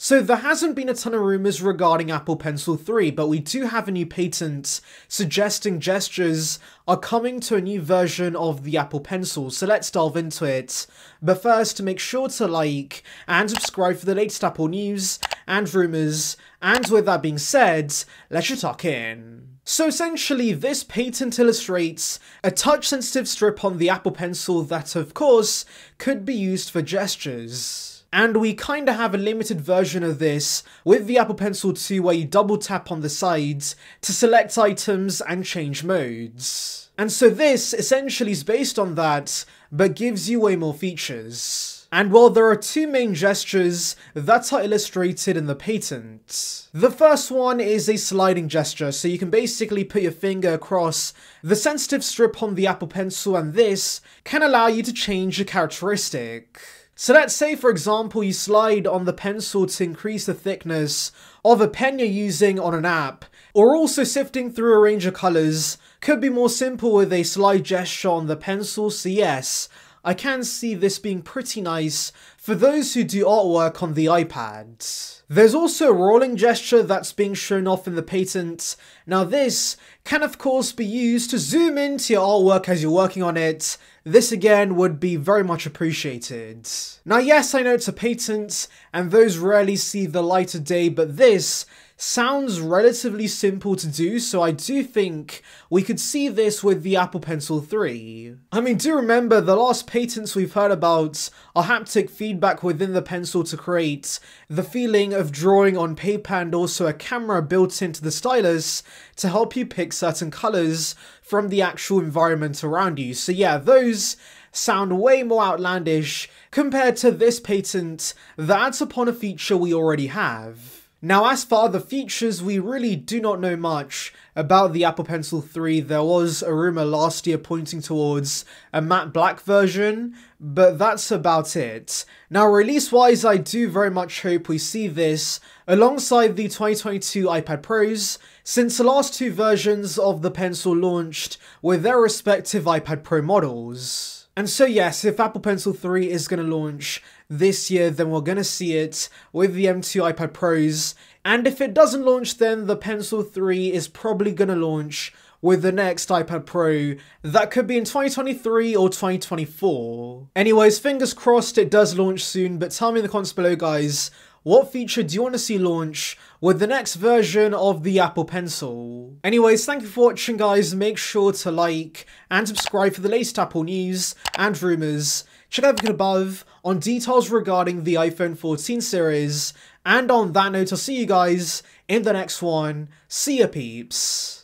So there hasn't been a ton of rumours regarding Apple Pencil 3, but we do have a new patent suggesting gestures are coming to a new version of the Apple Pencil, so let's delve into it. But first, make sure to like and subscribe for the latest Apple news and rumours, and with that being said, let's just tuck in. So essentially, this patent illustrates a touch-sensitive strip on the Apple Pencil that, of course, could be used for gestures. And we kinda have a limited version of this with the Apple Pencil 2 where you double tap on the sides to select items and change modes. And so this essentially is based on that, but gives you way more features. And while there are two main gestures that are illustrated in the patent. The first one is a sliding gesture, so you can basically put your finger across the sensitive strip on the Apple Pencil, and this can allow you to change a characteristic. So let's say, for example, you slide on the pencil to increase the thickness of a pen you're using on an app, or also sifting through a range of colours could be more simple with a slide gesture on the pencil, so yes, I can see this being pretty nice for those who do artwork on the iPad. There's also a rolling gesture that's being shown off in the patent. Now this can of course be used to zoom into your artwork as you're working on it. This again would be very much appreciated. Now yes, I know it's a patent and those rarely see the light of day, but this sounds relatively simple to do, so I do think we could see this with the Apple Pencil 3. I mean, do remember the last patents we've heard about are haptic feedback within the pencil to create the feeling of drawing on paper, and also a camera built into the stylus to help you pick certain colours from the actual environment around you. So yeah, those sound way more outlandish compared to this patent that adds upon a feature we already have. Now as for other features, we really do not know much about the Apple Pencil 3. There was a rumour last year pointing towards a matte black version, but that's about it. Now release wise, I do very much hope we see this alongside the 2022 iPad Pros, since the last two versions of the Pencil launched with their respective iPad Pro models. And so yes, if Apple Pencil 3 is going to launch this year, then we're going to see it with the M2 iPad Pros. And if it doesn't launch, then the Pencil 3 is probably going to launch with the next iPad Pro. That could be in 2023 or 2024. Anyways, fingers crossed it does launch soon, but tell me in the comments below, guys, what feature do you want to see launch with the next version of the Apple Pencil? Anyways, thank you for watching, guys. Make sure to like and subscribe for the latest Apple news and rumours. Check out the link above on details regarding the iPhone 14 series. And on that note, I'll see you guys in the next one. See ya, peeps.